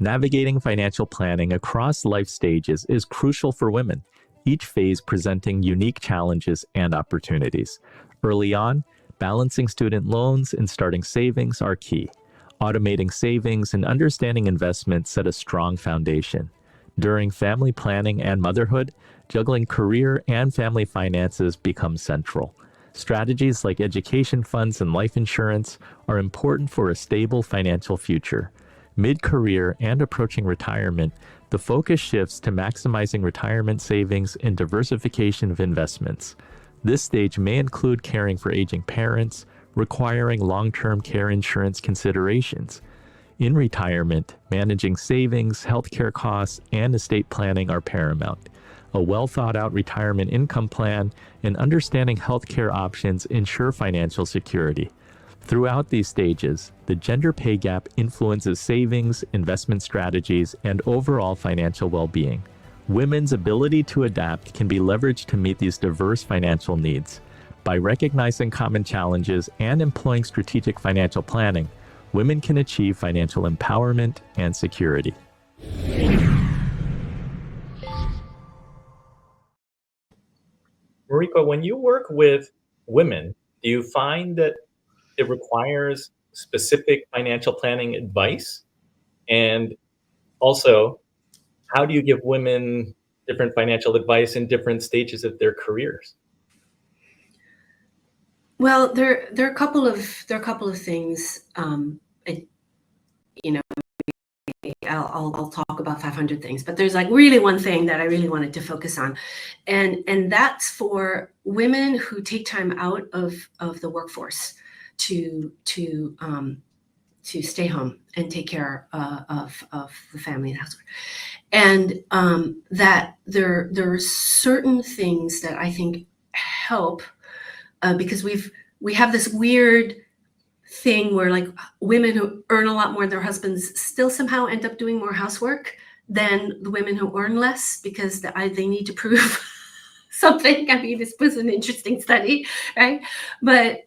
Navigating financial planning across life stages is crucial for women, each phase presenting unique challenges and opportunities. Early on, balancing student loans and starting savings are key. Automating savings and understanding investments set a strong foundation. During family planning and motherhood, juggling career and family finances becomes central. Strategies like education funds and life insurance are important for a stable financial future. Mid-career and approaching retirement, the focus shifts to maximizing retirement savings and diversification of investments. This stage may include caring for aging parents, requiring long-term care insurance considerations. In retirement, managing savings, healthcare costs, and estate planning are paramount. A well-thought-out retirement income plan and understanding healthcare options ensure financial security. Throughout these stages, the gender pay gap influences savings, investment strategies, and overall financial well-being. Women's ability to adapt can be leveraged to meet these diverse financial needs. By recognizing common challenges and employing strategic financial planning, women can achieve financial empowerment and security. Mariko, when you work with women, do you find that it requires specific financial planning advice? And also, how do you give women different financial advice in different stages of their careers? Well, there are a couple of things. I'll talk about 500 things, but there's like really one thing that I really wanted to focus on, and that's for women who take time out of the workforce to stay home and take care of the family and housework, and that there are certain things that I think help because we have this weird thing where like women who earn a lot more than their husbands still somehow end up doing more housework than the women who earn less because they need to prove something. I mean, this was an interesting study, right? But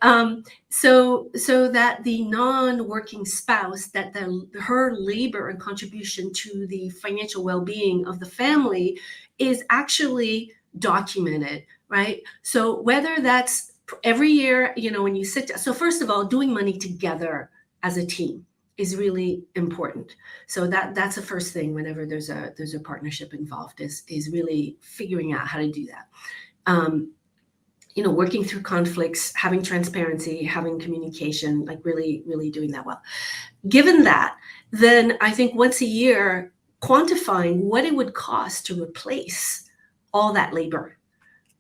so that the non-working spouse, that her labor and contribution to the financial well-being of the family is actually documented, right? So whether that's every year, when you sit down, so first of all, doing money together as a team is really important. So that's the first thing whenever there's a partnership involved is really figuring out how to do that. Working through conflicts, having transparency, having communication, like really, really doing that well. Given that, then I think once a year, quantifying what it would cost to replace all that labor,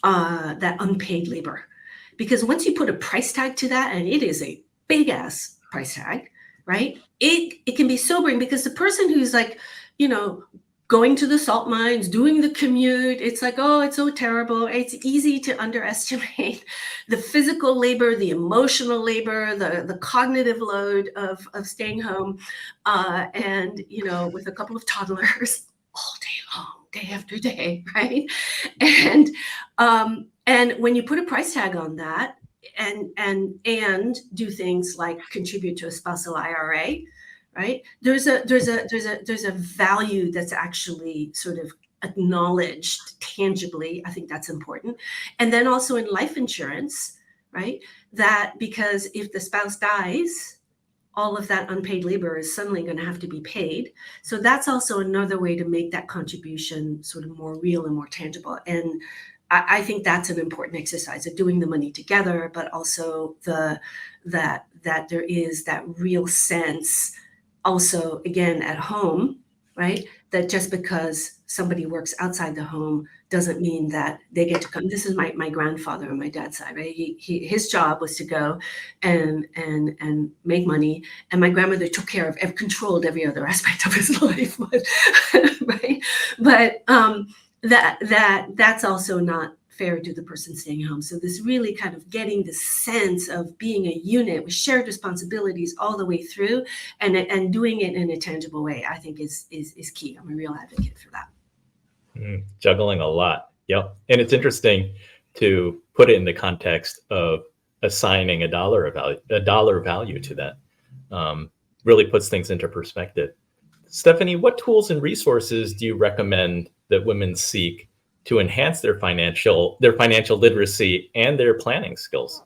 that unpaid labor. Because once you put a price tag to that, and it is a big ass price tag, right? It can be sobering because the person who's like, going to the salt mines, doing the commute, it's like, oh, it's so terrible. It's easy to underestimate the physical labor, the emotional labor, the cognitive load of staying home, and with a couple of toddlers all day long, day after day, right? And when you put a price tag on that and do things like contribute to a spousal IRA, right? There's a value that's actually sort of acknowledged tangibly. I think that's important. And then also in life insurance, right? That because if the spouse dies, all of that unpaid labor is suddenly going to have to be paid. So that's also another way to make that contribution sort of more real and more tangible. And I think that's an important exercise of doing the money together, but also that there is that real sense also, again, at home, right? That just because somebody works outside the home doesn't mean that they get to come. This is my grandfather on my dad's side, right? His job was to go and make money, and my grandmother took care of, controlled every other aspect of his life, right? But that's also not fair to the person staying home. So this really kind of getting the sense of being a unit with shared responsibilities all the way through, and doing it in a tangible way, I think is key. I'm a real advocate for that. Juggling a lot. Yep. And it's interesting to put it in the context of assigning a dollar value to that. Really puts things into perspective. Stefanie, what tools and resources do you recommend that women seek to enhance their financial literacy and their planning skills?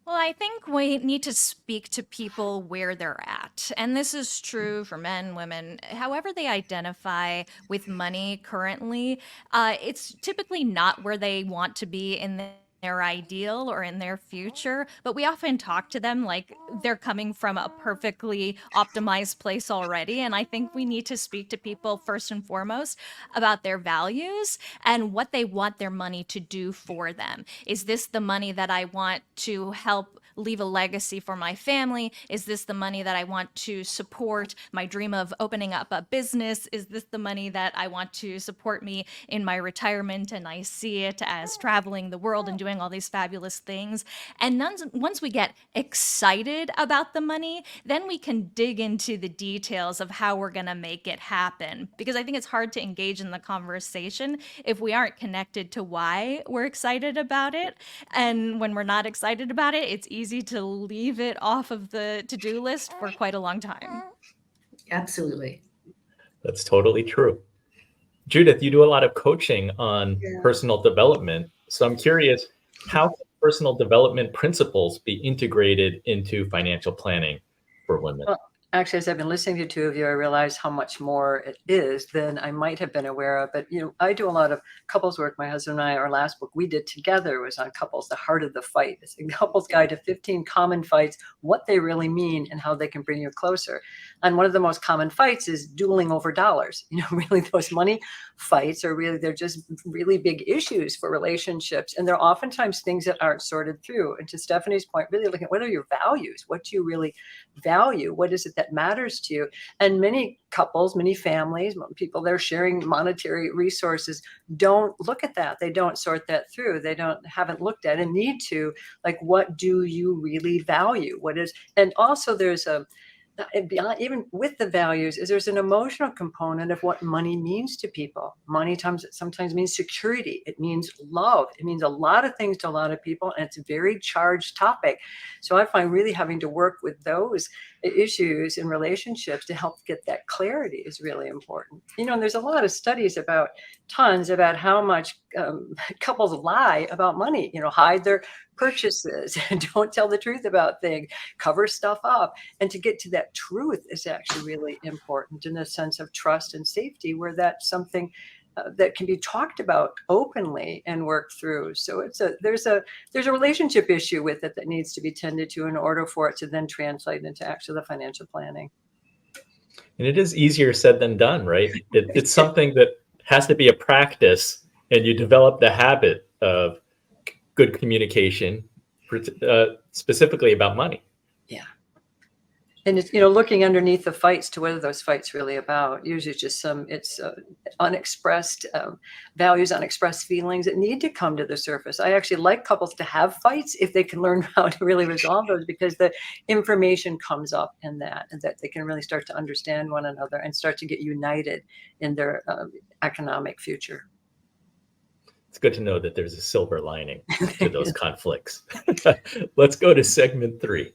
Well, I think we need to speak to people where they're at. And this is true for men, women, however they identify with money currently. It's typically not where they want to be in their ideal or in their future, but we often talk to them like they're coming from a perfectly optimized place already. And I think we need to speak to people first and foremost about their values and what they want their money to do for them. Is this the money that I want to help leave a legacy for my family? Is this the money that I want to support my dream of opening up a business? Is this the money that I want to support me in my retirement and I see it as traveling the world and doing all these fabulous things? And once we get excited about the money, then we can dig into the details of how we're going to make it happen. Because I think it's hard to engage in the conversation if we aren't connected to why we're excited about it. And when we're not excited about it, it's easy to leave it off of the to-do list for quite a long time. Absolutely. That's totally true. Judith, you do a lot of coaching on personal development. So I'm curious, how can personal development principles be integrated into financial planning for women? Well, actually, as I've been listening to the two of you, I realize how much more it is than I might have been aware of. But, I do a lot of couples work. My husband and I, our last book we did together was on couples, the heart of the fight. It's a couple's guide to 15 common fights, what they really mean and how they can bring you closer. And one of the most common fights is dueling over dollars. Really those money fights they're just really big issues for relationships. And they're oftentimes things that aren't sorted through. And to Stefanie's point, really looking at what are your values? What do you really value? What is it that matters to you? And many couples, many families, people that are sharing monetary resources don't look at that. They don't sort that through. They haven't looked at and need to, like, what do you really value? And also there's beyond, even with the values, is there's an emotional component of what money means to people. Money sometimes means security. It means love. It means a lot of things to a lot of people, and it's a very charged topic. So I find really having to work with those issues in relationships to help get that clarity is really important. And there's a lot of studies tons about how much couples lie about money, hide their purchases and don't tell the truth about things, cover stuff up. And to get to that truth is actually really important in a sense of trust and safety, where that's something that can be talked about openly and worked through. So there's a relationship issue with it that needs to be tended to in order for it to then translate into actually the financial planning. And it is easier said than done, right? It's something that has to be a practice, and you develop the habit of good communication, specifically about money. Yeah. And it's, looking underneath the fights to what are those fights really about? Usually it's just unexpressed values, unexpressed feelings that need to come to the surface. I actually like couples to have fights if they can learn how to really resolve those, because the information comes up in that, and that they can really start to understand one another and start to get united in their economic future. It's good to know that there's a silver lining to those conflicts. Let's go to segment 3.